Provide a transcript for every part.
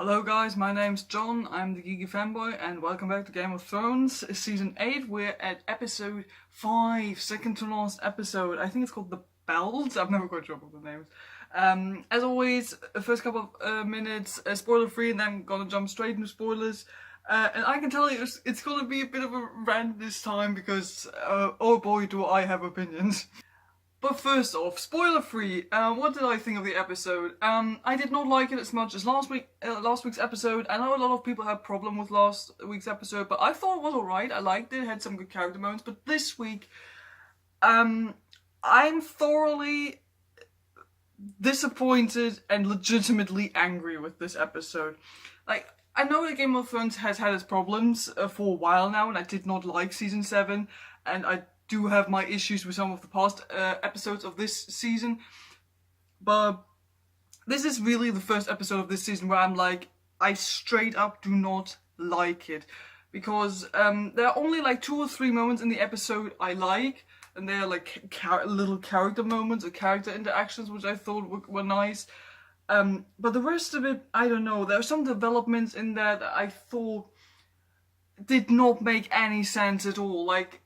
Hello guys, my name's John, I'm the Geeky Fanboy, and welcome back to Game of Thrones Season 8. We're at Episode 5, second to last episode. I think it's called The Bells. I'm never quite sure about the names. As always, the first couple of minutes, spoiler free, and then I'm gonna jump straight into spoilers. And I can tell you it's gonna be a bit of a rant this time because, oh boy, do I have opinions. But first off, spoiler free, what did I think of the episode? I did not like it as much as last week's episode. I know a lot of people had a problem with last week's episode, but I thought it was alright. I liked it, had some good character moments. But this week, I'm thoroughly disappointed and legitimately angry with this episode. Like, I know that Game of Thrones has had its problems for a while now, and I did not like Season 7, and I do have my issues with some of the past episodes of this season, but this is really the first episode of this season where I'm like, I straight up do not like it, because there are only like 2 or 3 moments in the episode I like, and they're like little character moments or character interactions which I thought were nice, but the rest of it, I don't know, there are some developments in there that I thought did not make any sense at all. Like,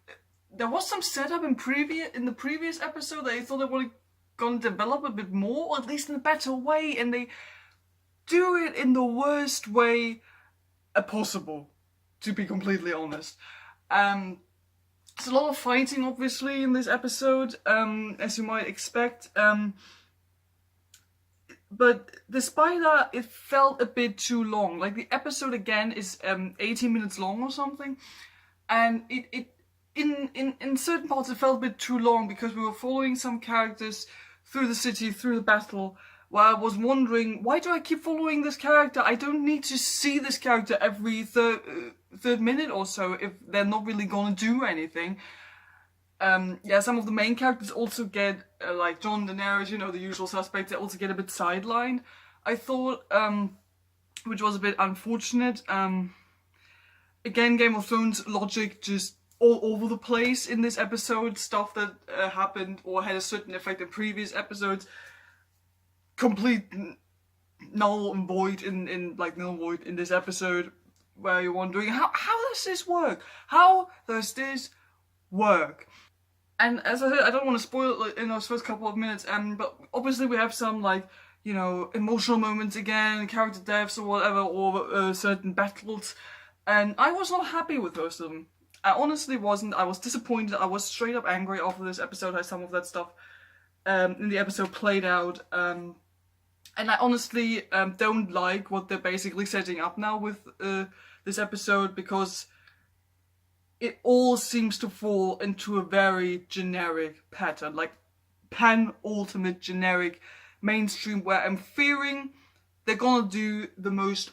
there was some setup in the previous episode that I thought they were going to develop a bit more, or at least in a better way, and they do it in the worst way possible, to be completely honest. There's a lot of fighting, obviously, in this episode, as you might expect, but despite that, it felt a bit too long. Like, the episode, again, is 18 minutes long or something, and in certain parts it felt a bit too long because we were following some characters through the city, through the battle, where I was wondering, why do I keep following this character? I don't need to see this character every third minute or so if they're not really gonna do anything. Yeah, some of the main characters also get, like Jon, Daenerys, you know, the usual suspects, they also get a bit sidelined, I thought, which was a bit unfortunate. Again, Game of Thrones logic just all over the place in this episode. Stuff that happened or had a certain effect in previous episodes, complete null and void in this episode, where you're wondering, how does this work? How does this work? And as I said, I don't want to spoil it in those first couple of minutes, but obviously we have some, like, you know, emotional moments again, character deaths or whatever, or certain battles, and I was not happy with most of them. I honestly wasn't. I was disappointed. I was straight up angry after this episode, how some of that stuff in the episode played out. And I honestly don't like what they're basically setting up now with this episode, because it all seems to fall into a very generic pattern. Like, ultimate generic mainstream, where I'm fearing they're gonna do the most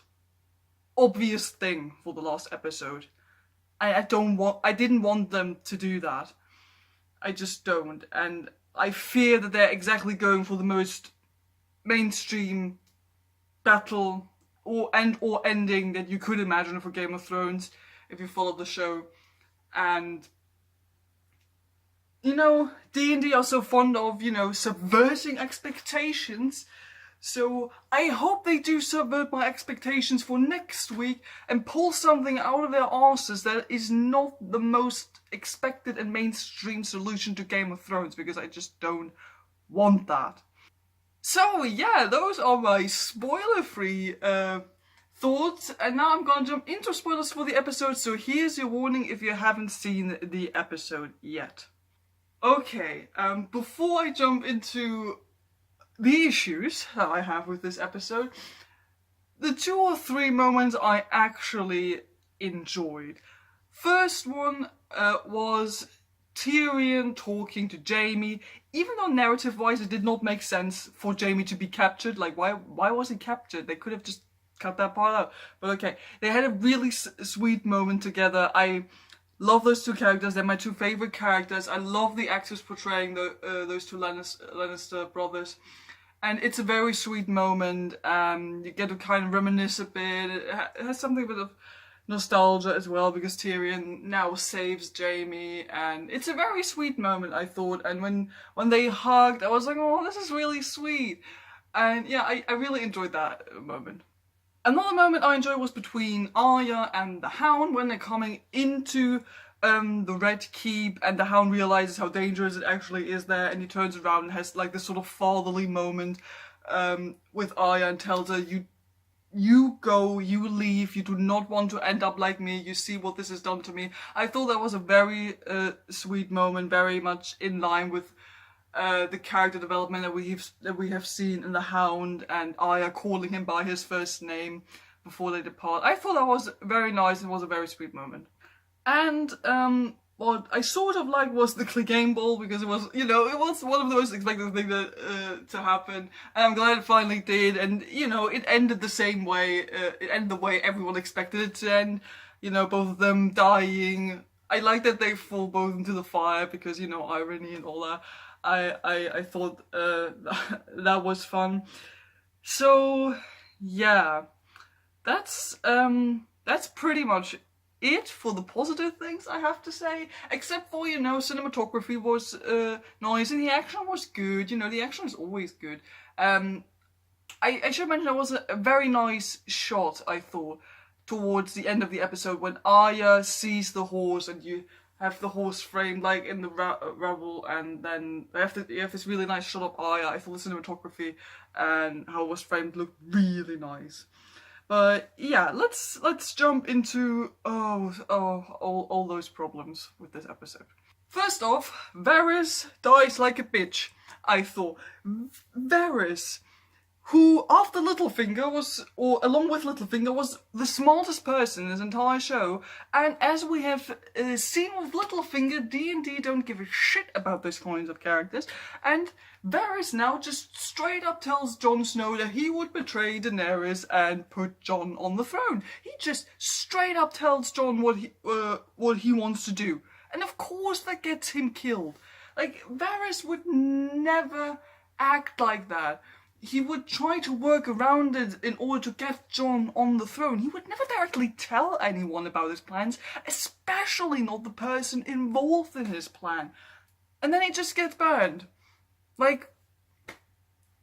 obvious thing for the last episode. I didn't want them to do that. I just don't. And I fear that they're exactly going for the most mainstream battle or ending that you could imagine for Game of Thrones if you followed the show. And, you know, D&D are so fond of, you know, subverting expectations. So I hope they do subvert my expectations for next week and pull something out of their arses that is not the most expected and mainstream solution to Game of Thrones, because I just don't want that. So yeah, those are my spoiler-free thoughts, and now I'm gonna jump into spoilers for the episode, so here's your warning if you haven't seen the episode yet. Okay, before I jump into the issues that I have with this episode, the 2 or 3 moments I actually enjoyed. First one was Tyrion talking to Jaime. Even though narrative-wise it did not make sense for Jaime to be captured. Like, why was he captured? They could have just cut that part out. But okay, they had a really sweet moment together. I love those 2 characters. They're my 2 favorite characters. I love the actors portraying those 2 Lannister brothers. And it's a very sweet moment. You get to kind of reminisce a bit. It has something bit of nostalgia as well, because Tyrion now saves Jaime, and it's a very sweet moment, I thought. And when they hugged, I was like, oh, this is really sweet. And yeah, I really enjoyed that moment. Another moment I enjoyed was between Arya and the Hound when they're coming into the Red Keep, and the Hound realizes how dangerous it actually is there, and he turns around and has like this sort of fatherly moment with Arya and tells her, you go, you leave, you do not want to end up like me, you see what this has done to me. I thought that was a very sweet moment, very much in line with the character development that we have seen in the Hound, and Arya calling him by his first name before they depart. I thought that was very nice and was a very sweet moment. And what I sort of liked was the Clegane Ball, because it was, you know, it was one of the most expected things to happen, and I'm glad it finally did. And you know, it ended the same way. It ended the way everyone expected it to end. You know, both of them dying. I like that they fall both into the fire because, you know, irony and all that. I thought that was fun. So yeah, that's pretty much it for the positive things, I have to say. Except for, you know, cinematography was nice and the action was good. You know, the action is always good. I should mention there was a very nice shot, I thought, towards the end of the episode when Arya sees the horse and you have the horse framed like in the rubble, and then you have this really nice shot of Arya. I thought the cinematography and how it was framed looked really nice. But yeah, let's jump into all those problems with this episode. First off, Varys dies like a bitch, I thought. Varys, who after Littlefinger along with Littlefinger, was the smartest person in this entire show, and as we have seen with Littlefinger, D&D don't give a shit about these kinds of characters, and Varys now just straight up tells Jon Snow that he would betray Daenerys and put Jon on the throne. He just straight up tells Jon what he wants to do, and of course that gets him killed. Like, Varys would never act like that. He would try to work around it in order to get Jon on the throne. He would never directly tell anyone about his plans, especially not the person involved in his plan. And then he just gets burned. Like,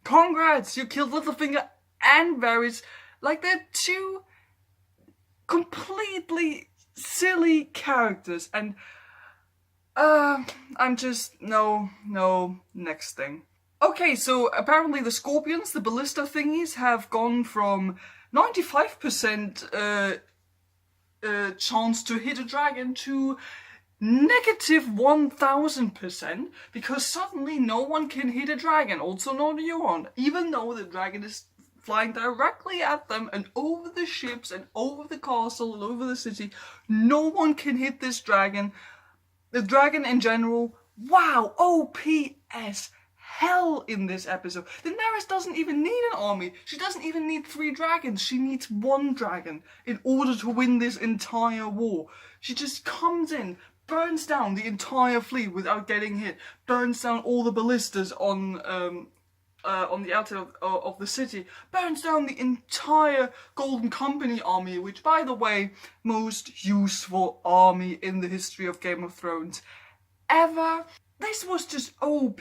congrats, you killed Littlefinger and Varys. Like, they're two completely silly characters, and I'm just, no, next thing. Okay, so apparently the Scorpions, the ballista thingies, have gone from 95% chance to hit a dragon to negative 1000%, because suddenly no one can hit a dragon, also not Euron, even though the dragon is flying directly at them and over the ships and over the castle and over the city. No one can hit this dragon. The dragon in general, wow, OPS hell in this episode. Daenerys doesn't even need an army. She doesn't even need 3 dragons. She needs 1 dragon in order to win this entire war. She just comes in, burns down the entire fleet without getting hit, burns down all the ballistas on the outside of the city, burns down the entire Golden Company army, which, by the way, most useful army in the history of Game of Thrones ever. This was just OP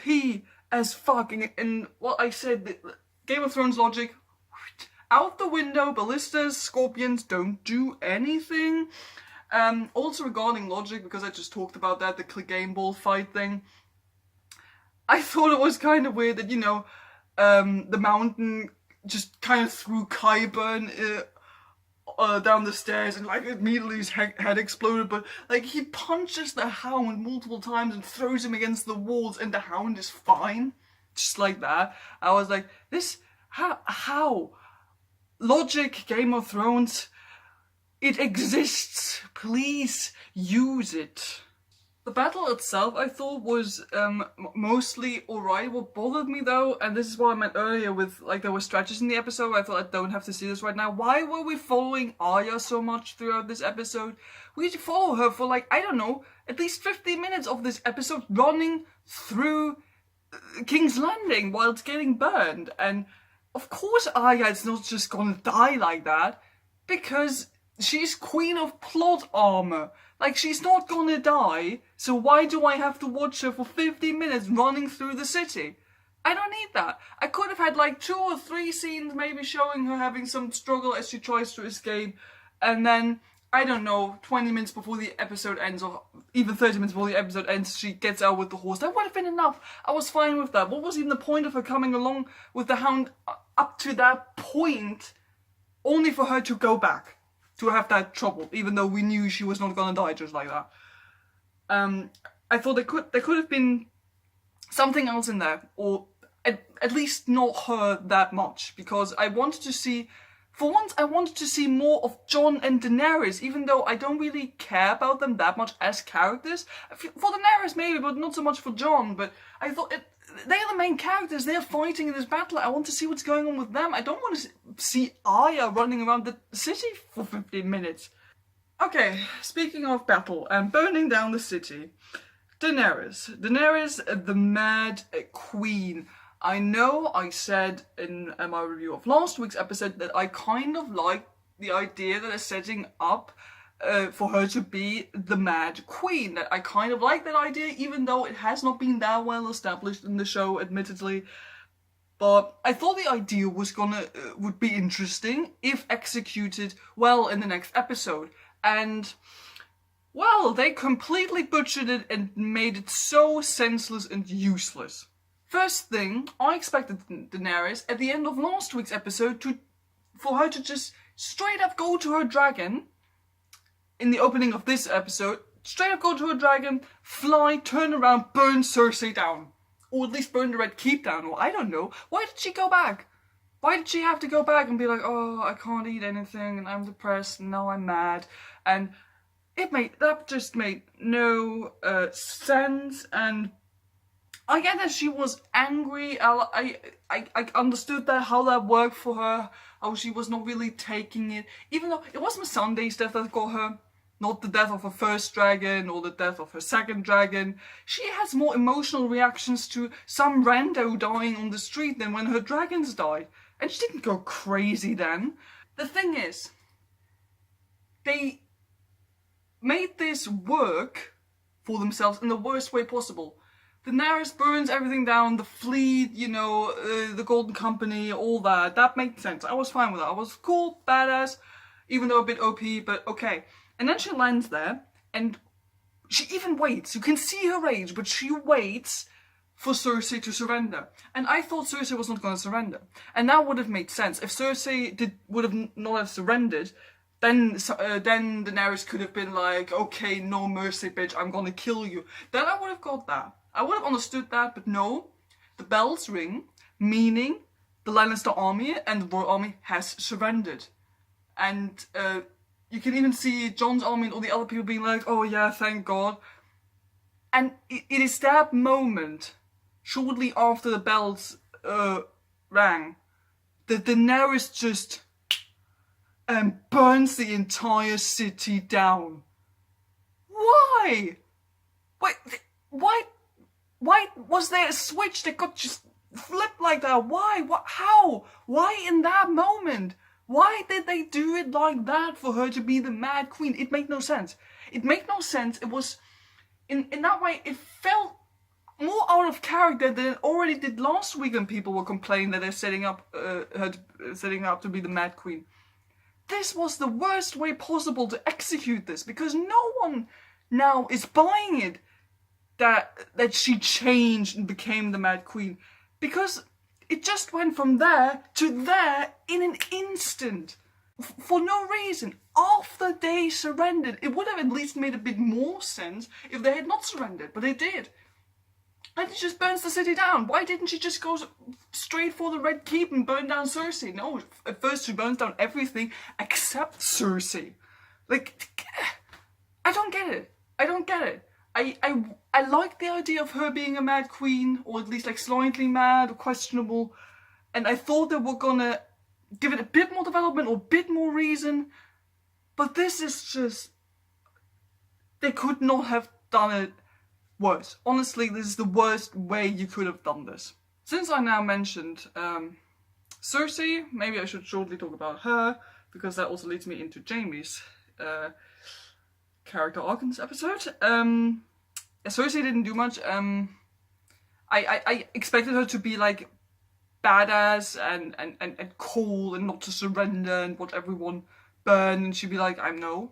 as fuck, and what I said, Game of Thrones logic, out the window. Ballistas, Scorpions don't do anything. Also regarding logic, because I just talked about that, the Clegane Ball fight thing, I thought it was kind of weird that, you know, the Mountain just kind of threw Qyburn down the stairs, and like immediately his head exploded, but like he punches the Hound multiple times and throws him against the walls, and the Hound is fine, just like that. I was like, this, how? Logic, Game of Thrones, it exists, please use it. The battle itself, I thought, was mostly alright. What bothered me though, and this is what I meant earlier with, like, there were stretches in the episode where I thought I don't have to see this right now. Why were we following Arya so much throughout this episode? We had to follow her for, like, I don't know, at least 15 minutes of this episode running through King's Landing while it's getting burned. And of course Arya is not just gonna die like that, because she's Queen of Plot Armor. Like, she's not gonna die, so why do I have to watch her for 15 minutes running through the city? I don't need that. I could have had like 2 or 3 scenes maybe showing her having some struggle as she tries to escape, and then, I don't know, 20 minutes before the episode ends, or even 30 minutes before the episode ends, she gets out with the horse. That would have been enough. I was fine with that. What was even the point of her coming along with the hound up to that point, only for her to go back, to have that trouble, even though we knew she was not gonna die just like that. I thought there could have been something else in there, or at least not her that much, because I wanted to see, for once, I wanted to see more of Jon and Daenerys, even though I don't really care about them that much as characters. For Daenerys maybe, but not so much for Jon, but I thought they're the main characters, they're fighting in this battle, I want to see what's going on with them. I don't want to see Arya running around the city for 15 minutes. Okay, speaking of battle and burning down the city, Daenerys, the Mad Queen. I know I said in my review of last week's episode that I kind of like the idea that they're setting up for her to be the Mad Queen. That I kind of like that idea, even though it has not been that well established in the show, admittedly. But I thought the idea was would be interesting if executed well in the next episode. And, well, they completely butchered it and made it so senseless and useless. First thing, I expected Daenerys at the end of last week's episode for her to just straight up go to her dragon, in the opening of this episode, straight up go to her dragon, fly, turn around, burn Cersei down. Or at least burn the Red Keep down, or I don't know. Why did she go back? Why did she have to go back and be like, oh, I can't eat anything, and I'm depressed, and now I'm mad, and that just made no sense. And I get that she was angry. I understood that, how that worked for her, how she was not really taking it, even though it wasn't Sunday's death that got her, not the death of her first dragon or the death of her second dragon. She has more emotional reactions to some rando dying on the street than when her dragons died, and she didn't go crazy then. The thing is, they made this work for themselves in the worst way possible. Daenerys burns everything down, the fleet, the Golden Company, all that. That made sense. I was fine with that. I was cool, badass, even though a bit OP, but okay. And then she lands there, and she even waits. You can see her rage, but she waits for Cersei to surrender. And I thought Cersei was not going to surrender. And that would have made sense. If Cersei would have not have surrendered, then Daenerys could have been like, okay, no mercy, bitch, I'm gonna kill you. Then I would have got that. I would have understood that, but no. The bells ring, meaning the Lannister army and the Royal army has surrendered. And you can even see Jon's army and all the other people being like, oh yeah, thank God. And it is that moment, shortly after the bells rang, that Daenerys just burns the entire city down. Why? Why was there a switch that could just flip like that? Why? What? How? Why in that moment? Why did they do it like that for her to be the Mad Queen? It made no sense. It made no sense. It was, in that way, it felt more out of character than it already did last week when people were complaining that they're setting up to be the Mad Queen. This was the worst way possible to execute this, because no one now is buying it that she changed and became the Mad Queen, because it just went from there to there in an instant, for no reason. After they surrendered, it would have at least made a bit more sense if they had not surrendered, but they did. And she just burns the city down. Why didn't she just go straight for the Red Keep and burn down Cersei? No, at first she burns down everything except Cersei. Like, I don't get it. I don't get it. I like the idea of her being a Mad Queen, or at least like slightly mad or questionable, and I thought they were gonna give it a bit more development or a bit more reason, but this is just, they could not have done it worse. Honestly, this is the worst way you could have done this. Since I now mentioned Cersei, maybe I should shortly talk about her, because that also leads me into Jaime's character arc in this episode. Cersei didn't do much. I expected her to be like badass and cool and not to surrender and watch everyone burn, and she'd be like, I'm not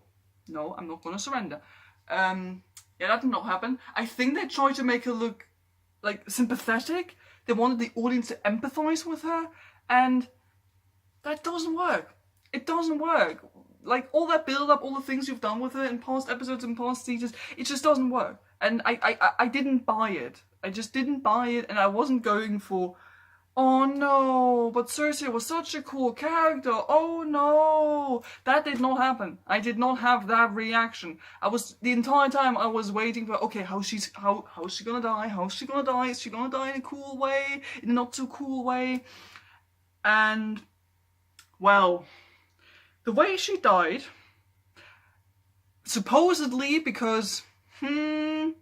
gonna surrender. Yeah, that did not happen. I think they tried to make her look like sympathetic. They wanted the audience to empathize with her, and that doesn't work. It doesn't work. Like, all that build up, all the things you've done with her in past episodes and past seasons, it just doesn't work. And I didn't buy it. I just didn't buy it, and I wasn't going for, oh no, but Cersei was such a cool character, oh no. That did not happen. I did not have that reaction. The entire time I was waiting for, okay, how's she gonna die? How's she gonna die? Is she gonna die in a cool way? In a not so cool way? And, well, the way she died, supposedly because, you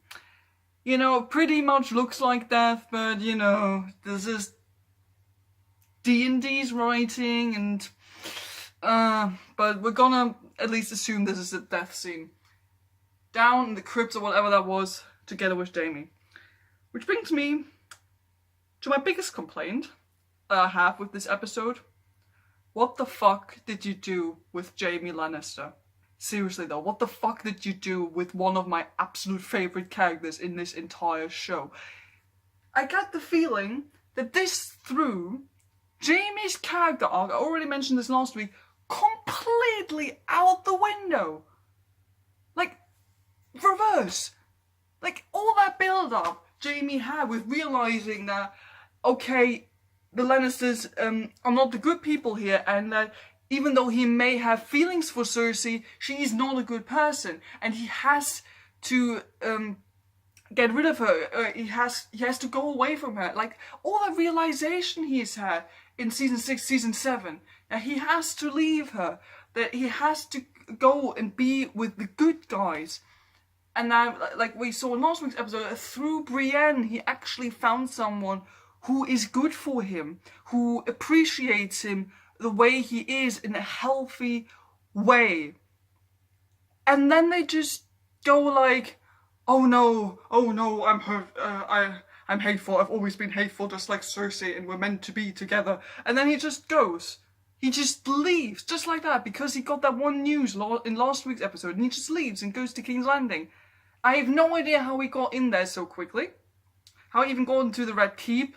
know, pretty much looks like death, but, you know, this is D&D's writing, and, but we're gonna at least assume this is a death scene. Down in the crypt or whatever that was, together with Dany. Which brings me to my biggest complaint that I have with this episode. What the fuck did you do with Jaime Lannister? Seriously though, what the fuck did you do with one of my absolute favourite characters in this entire show? I got the feeling that this threw Jaime's character arc, I already mentioned this last week, completely out the window. Like, reverse. Like, all that build-up Jaime had with realising that, okay, the Lannisters are not the good people here, and that even though he may have feelings for Cersei, she is not a good person, and he has to get rid of her. He has to go away from her. Like, all that realization he's had in season 6, season 7, that he has to leave her, that he has to go and be with the good guys. And now, like we saw in last week's episode, through Brienne, he actually found someone who is good for him, who appreciates him the way he is in a healthy way. And then they just go like, oh no, I'm hurt, I'm hateful, I've always been hateful just like Cersei, and we're meant to be together. And then he just goes. He just leaves, just like that, because he got that one news in last week's episode, and he just leaves and goes to King's Landing. I have no idea how he got in there so quickly. How he even got into the Red Keep.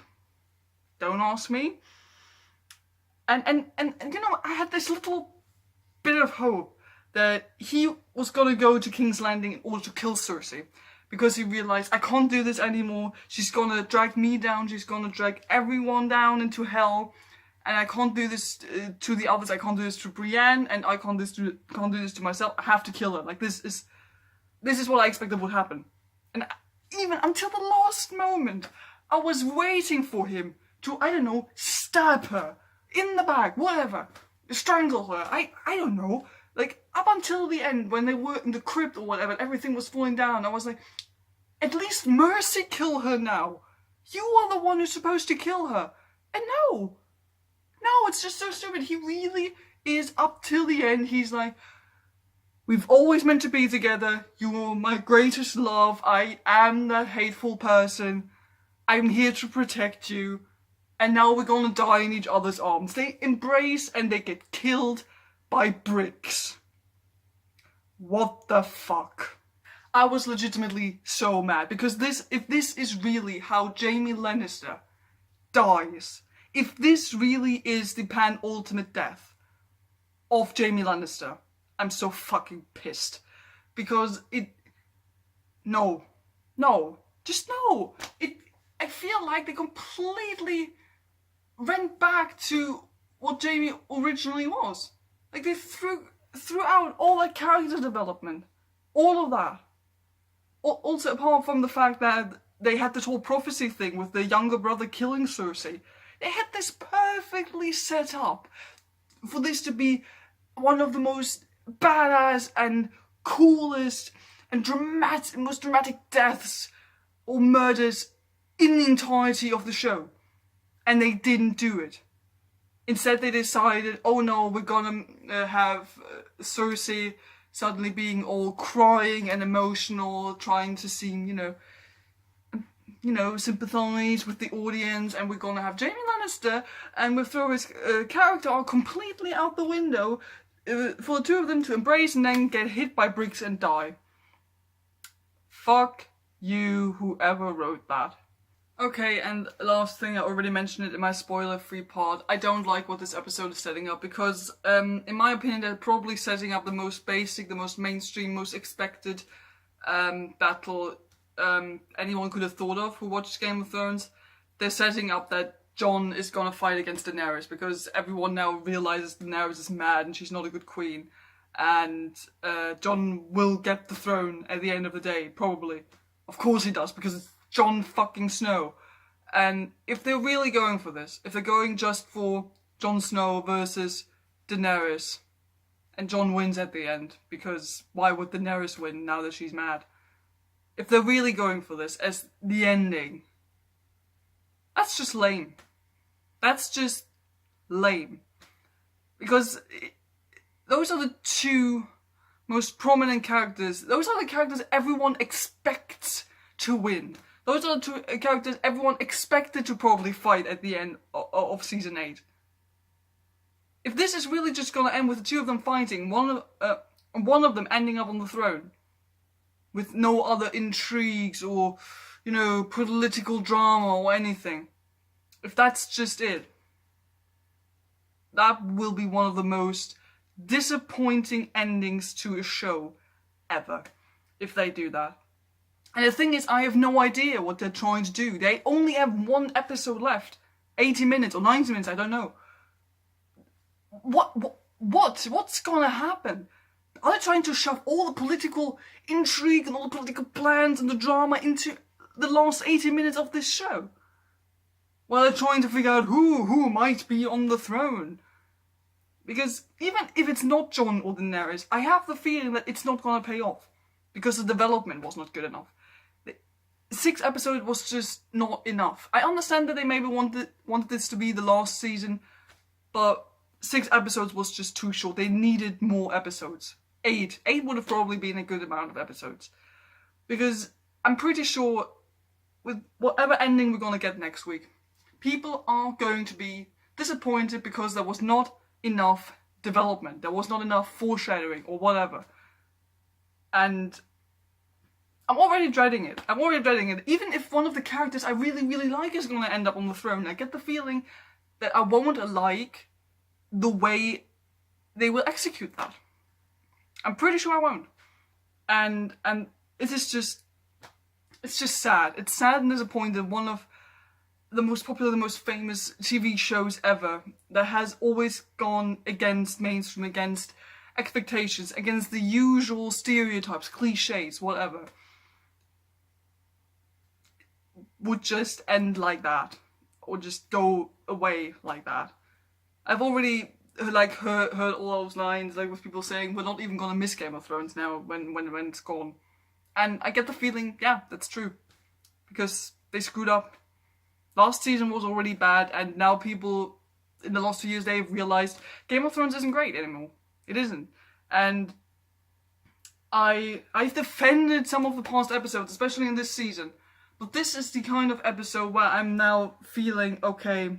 Don't ask me. And you know, I had this little bit of hope that he was gonna go to King's Landing in order to kill Cersei. Because he realized, I can't do this anymore. She's gonna drag me down. She's gonna drag everyone down into hell. And I can't do this to the others. I can't do this to Brienne. And I can't do this to myself. I have to kill her. Like, this is what I expected would happen. And even until the last moment, I was waiting for him to, I don't know, stab her in the back, whatever, strangle her. I don't know. Like, up until the end, when they were in the crypt or whatever, everything was falling down, I was like, at least mercy kill her now. You are the one who's supposed to kill her. And no, it's just so stupid. He really is, up till the end, he's like, we've always meant to be together. You are my greatest love. I am that hateful person. I'm here to protect you. And now we're gonna die in each other's arms. They embrace and they get killed by bricks. What the fuck? I was legitimately so mad, because if this is really how Jaime Lannister dies, if this really is the pan-ultimate death of Jaime Lannister, I'm so fucking pissed. Because no. I feel like they completely went back to what Jaime originally was. Like, they threw out all that character development. All of that. Also, apart from the fact that they had this whole prophecy thing with the younger brother killing Cersei. They had this perfectly set up for this to be one of the most badass and coolest and most dramatic deaths or murders in the entirety of the show. And they didn't do it. Instead, they decided, oh no, we're gonna have Cersei suddenly being all crying and emotional, trying to seem, you know... you know, sympathize with the audience, and we're gonna have Jaime Lannister, and we'll throw his character arc completely out the window for the two of them to embrace and then get hit by bricks and die. Fuck you, whoever wrote that. Okay, and last thing, I already mentioned it in my spoiler-free part. I don't like what this episode is setting up because, in my opinion, they're probably setting up the most basic, the most mainstream, most expected battle anyone could have thought of who watched Game of Thrones. They're setting up that Jon is gonna fight against Daenerys because everyone now realizes Daenerys is mad and she's not a good queen. And Jon will get the throne at the end of the day, probably. Of course he does, because it's Jon fucking Snow. And if they're really going for this, if they're going just for Jon Snow versus Daenerys, and Jon wins at the end, because why would Daenerys win now that she's mad? If they're really going for this as the ending, that's just lame. That's just lame. Because those are the two most prominent characters. Those are the characters everyone expects to win. Those are the two characters everyone expected to probably fight at the end of season 8. If this is really just gonna end with the two of them fighting, one of them ending up on the throne, with no other intrigues or, you know, political drama or anything. If that's just it, that will be one of the most disappointing endings to a show ever, if they do that. And the thing is, I have no idea what they're trying to do. They only have one episode left. 80 minutes or 90 minutes, I don't know. What's gonna happen? Are they trying to shove all the political intrigue and all the political plans and the drama into the last 80 minutes of this show? Well, they're trying to figure out who might be on the throne. Because even if it's not Jon or Daenerys, I have the feeling that it's not gonna pay off. Because the development was not good enough. 6 episodes was just not enough. I understand that they maybe wanted this to be the last season, but 6 episodes was just too short. They needed more episodes. 8 would have probably been a good amount of episodes. Because I'm pretty sure with whatever ending we're gonna get next week, people are going to be disappointed because there was not enough development. There was not enough foreshadowing or whatever. And I'm already dreading it. Even if one of the characters I really, really like is going to end up on the throne, I get the feeling that I won't like the way they will execute that. I'm pretty sure I won't. And it is just, it's just sad. It's sad and disappointing. One of the most popular, the most famous TV shows ever that has always gone against mainstream, against expectations, against the usual stereotypes, cliches, whatever, would just end like that, or just go away like that. I've already heard all those lines, like with people saying we're not even gonna miss Game of Thrones now when it's gone, and I get the feeling, yeah, that's true, because they screwed up. Last season was already bad, and now people in the last 2 years they've realized Game of Thrones isn't great anymore. It isn't, and I've defended some of the past episodes, especially in this season. But this is the kind of episode where I'm now feeling, okay,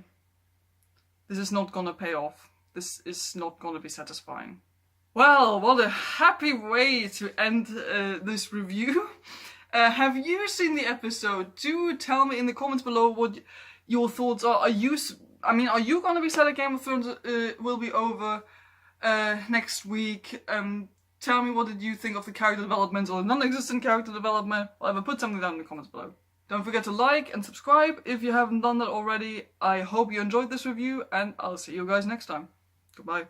this is not gonna pay off. This is not gonna be satisfying. Well, what a happy way to end this review. Have you seen the episode? Do tell me in the comments below what your thoughts are. Are you gonna be sad that Game of Thrones will be over next week? Tell me, what did you think of the character development or non-existent character development? Whatever, put something down in the comments below. Don't forget to like and subscribe if you haven't done that already. I hope you enjoyed this review, and I'll see you guys next time. Goodbye.